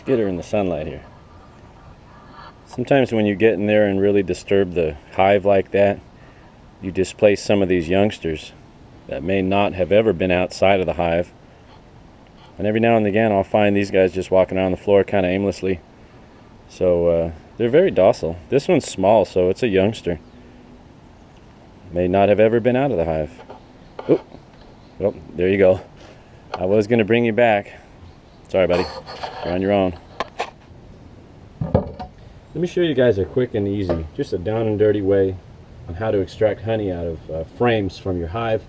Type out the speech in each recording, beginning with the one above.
get her in the sunlight here. Sometimes when you get in there and really disturb the hive like that, you displace some of these youngsters that may not have ever been outside of the hive. And every now and again I'll find these guys just walking around the floor kind of aimlessly. So they're very docile. This one's small, so it's a youngster. May not have ever been out of the hive. Oh, well, there you go. I was going to bring you back. Sorry, buddy. You're on your own. Let me show you guys a quick and easy, just a down and dirty way on how to extract honey out of frames from your hive.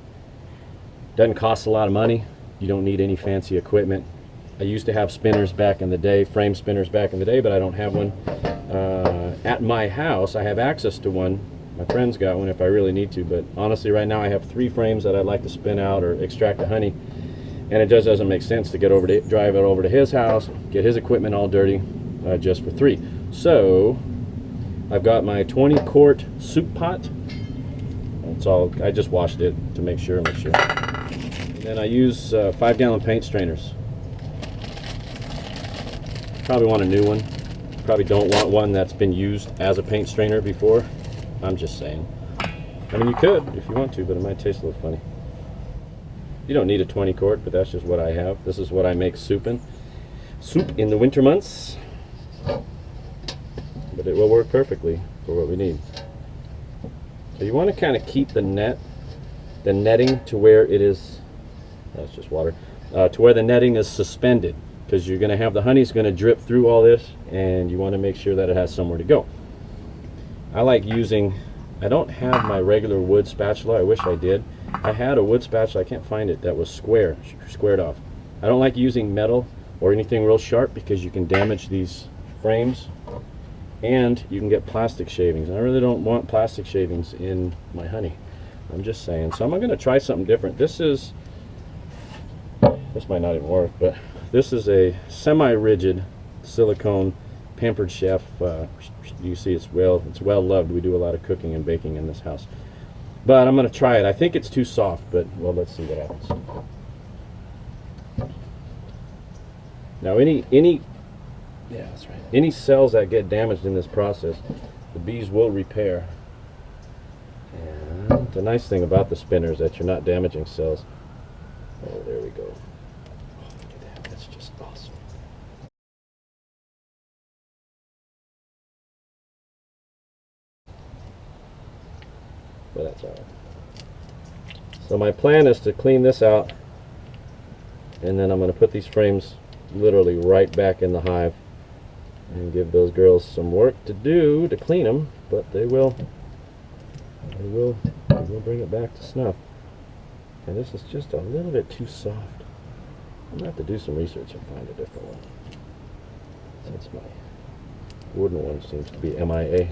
Doesn't cost a lot of money. You don't need any fancy equipment. I used to have spinners back in the day, frame spinners back in the day, but I don't have one. At my house, I have access to one. My friend's got one if I really need to, but honestly right now I have 3 frames that I'd like to spin out or extract the honey, and it just doesn't make sense to drive it over to his house, get his equipment all dirty just for 3. So I've got my 20-quart soup pot. That's all. I just washed it to make sure. And then I use 5-gallon paint strainers. Probably want a new one. Probably don't want one that's been used as a paint strainer before. I'm just saying. I mean, you could if you want to, but it might taste a little funny. You don't need a 20-quart, but that's just what I have. This is what I make soup in the winter months. But it will work perfectly for what we need. So you want to kind of keep the netting to where it is, that's just water, to where the netting is suspended, because you're going to have the honey's going to drip through all this, and you want to make sure that it has somewhere to go. I like using, I don't have my regular wood spatula. I wish I did. I had a wood spatula, I can't find it, that was squared off. I don't like using metal or anything real sharp because you can damage these frames, and you can get plastic shavings. And I really don't want plastic shavings in my honey. I'm just saying. So I'm going to try something different. This might not even work, but this is a semi-rigid silicone Pampered Chef. You see it's well loved. We do a lot of cooking and baking in this house. But I'm going to try it. I think it's too soft, but well, let's see what happens. Now yeah, that's right. Any cells that get damaged in this process, the bees will repair. And the nice thing about the spinner is that you're not damaging cells. Oh, there we go. Oh, look at that. That's just awesome. But that's all right. So my plan is to clean this out, and then I'm going to put these frames literally right back in the hive and give those girls some work to do to clean them, but they will bring it back to snuff. And this is just a little bit too soft. I'm gonna have to do some research and find a different one, since my wooden one seems to be MIA.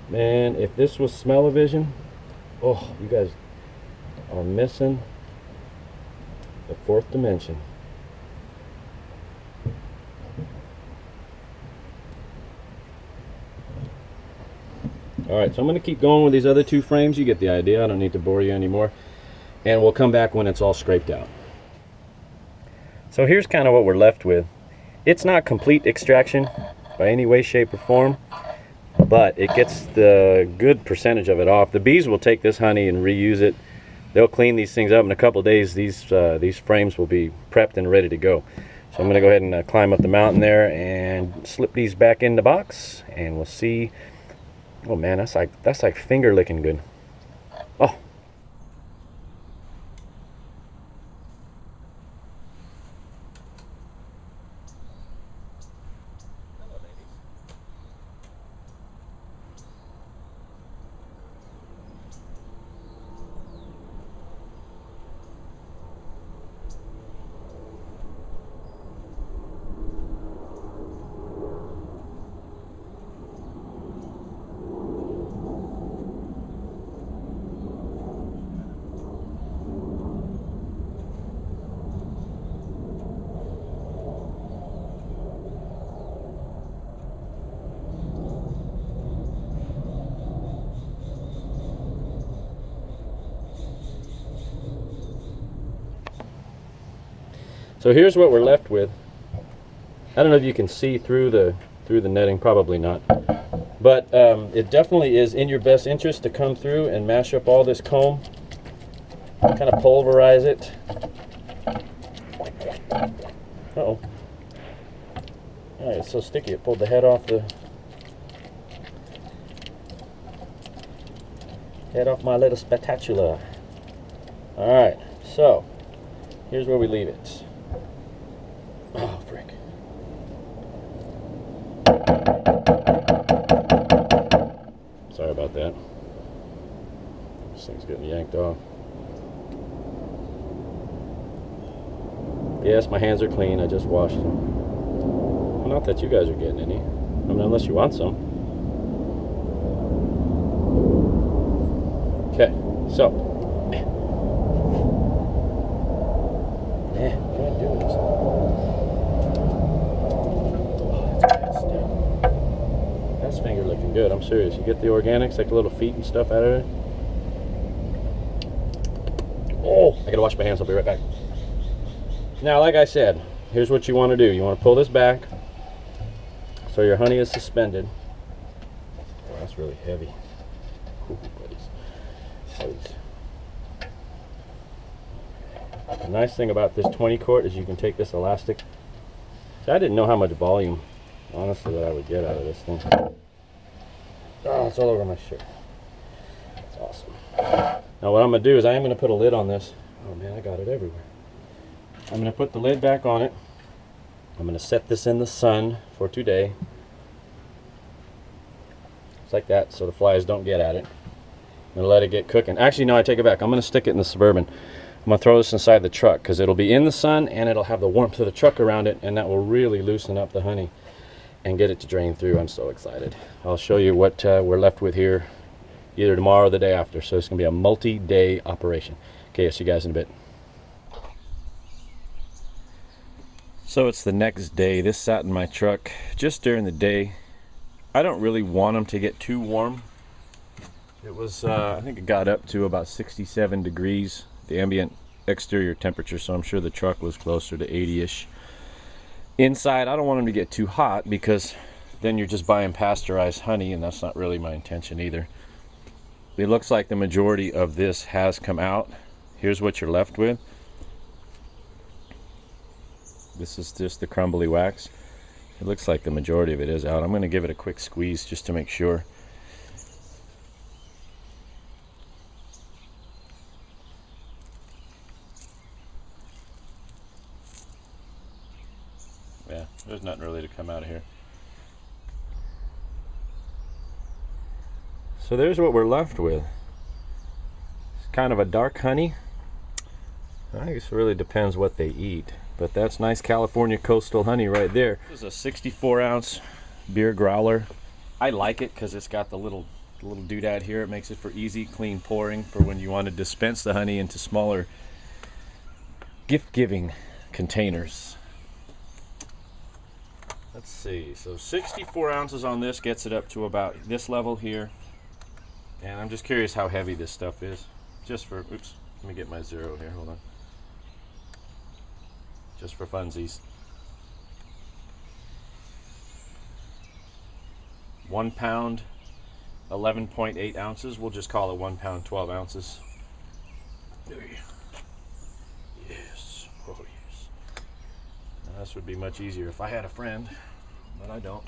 Man, if this was smell-o-vision, oh, you guys are missing the 4th dimension. Alright, so I'm going to keep going with these other 2 frames. You get the idea. I don't need to bore you anymore. And we'll come back when it's all scraped out. So here's kind of what we're left with. It's not complete extraction by any way, shape, or form, but it gets the good percentage of it off. The bees will take this honey and reuse it. They'll clean these things up in a couple of days. These frames will be prepped and ready to go. So I'm going to go ahead and climb up the mountain there and slip these back in the box, and we'll see. Oh man, that's like finger licking good. Oh. So here's what we're left with. I don't know if you can see through the netting, probably not. But it definitely is in your best interest to come through and mash up all this comb, kind of pulverize it. Uh-oh. All right, it's so sticky it pulled the head off my little spatula. All right, so here's where we leave it. Oh, frick. Sorry about that. This thing's getting yanked off. Yes, my hands are clean. I just washed them. Well, not that you guys are getting any. I mean, unless you want some. Okay, so. Can't do this. Oh, that's good stuff. That's finger looking good. I'm serious. You get the organics, like the little feet and stuff out of it. Oh, I gotta wash my hands. I'll be right back. Now, like I said, here's what you want to do. You want to pull this back so your honey is suspended. Oh, that's really heavy. Ooh, buddies. The nice thing about this 20 quart is you can take this elastic. See, I didn't know how much volume, honestly, that I would get out of this thing. Oh, it's all over my shirt. That's awesome. Now what I'm going to do is I am going to put a lid on this. Oh man, I got it everywhere. I'm going to put the lid back on it. I'm going to set this in the sun for today. It's like that, so the flies don't get at it. I'm going to let it get cooking. Actually, no, I take it back. I'm going to stick it in the Suburban. I'm going to throw this inside the truck because it'll be in the sun and it'll have the warmth of the truck around it, and that will really loosen up the honey and get it to drain through. I'm so excited. I'll show you what we're left with here either tomorrow or the day after. So it's going to be a multi-day operation. Okay, I'll see you guys in a bit. So it's the next day. This sat in my truck just during the day. I don't really want them to get too warm. It was, I think it got up to about 67 degrees, the ambient exterior temperature, so I'm sure the truck was closer to 80-ish. Inside, I don't want them to get too hot because then you're just buying pasteurized honey, and that's not really my intention either. It looks like the majority of this has come out. Here's what you're left with. This is just the crumbly wax. It looks like the majority of it is out. I'm going to give it a quick squeeze just to make sure. Yeah, there's nothing really to come out of here. So there's what we're left with. It's kind of a dark honey. I guess it really depends what they eat. But that's nice California coastal honey right there. This is a 64 ounce beer growler. I like it because it's got the little doodad here. It makes it for easy, clean pouring for when you want to dispense the honey into smaller gift-giving containers. Let's see, so 64 ounces on this gets it up to about this level here. And I'm just curious how heavy this stuff is. Just for, oops, let me get my zero here, hold on. Just for funsies. 1 pound, 11.8 ounces. We'll just call it 1 pound, 12 ounces. Yes, oh yes. Now, this would be much easier if I had a friend, but I don't.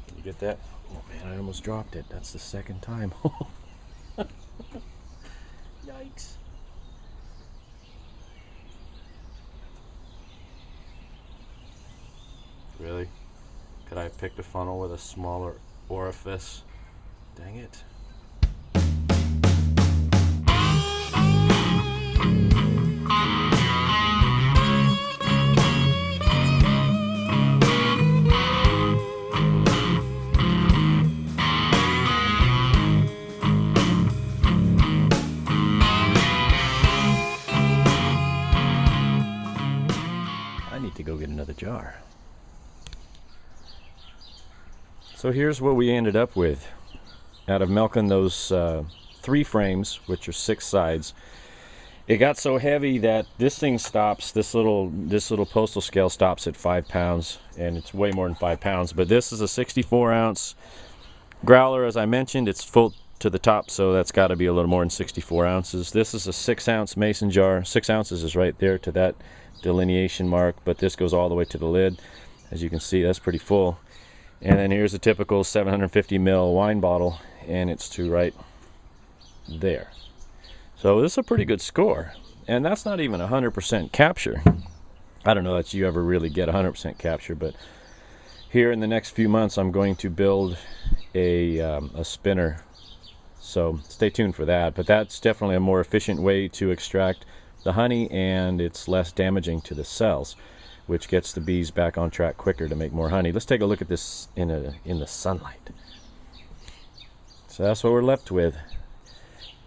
Can you get that? Oh man, I almost dropped it. That's the second time. Yikes. Really? Could I have picked a funnel with a smaller orifice? Dang it. I need to go get another jar. So here's what we ended up with out of milking those 3 frames, which are 6 sides. It got so heavy that this thing stops, this little postal scale stops at 5 pounds, and it's way more than 5 pounds. But this is a 64 ounce growler. As I mentioned, it's full to the top, so that's got to be a little more than 64 ounces. This is a 6 ounce mason jar. 6 ounces is right there to that delineation mark, but this goes all the way to the lid. As you can see, that's pretty full. And then here's a typical 750 ml wine bottle, and it's to right there. So this is a pretty good score, and that's not even 100% capture. I don't know that you ever really get 100% capture, but here in the next few months I'm going to build a spinner, so stay tuned for that. But that's definitely a more efficient way to extract the honey, and it's less damaging to the cells, which gets the bees back on track quicker to make more honey. Let's take a look at this in the sunlight. So that's what we're left with.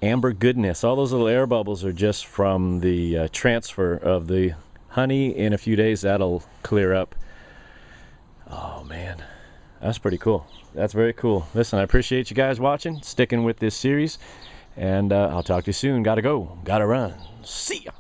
Amber goodness. All those little air bubbles are just from the transfer of the honey. In a few days that'll clear up. Oh man, that's pretty cool. That's very cool. Listen, I appreciate you guys watching, sticking with this series, and I'll talk to you soon. Gotta go, gotta run. See ya.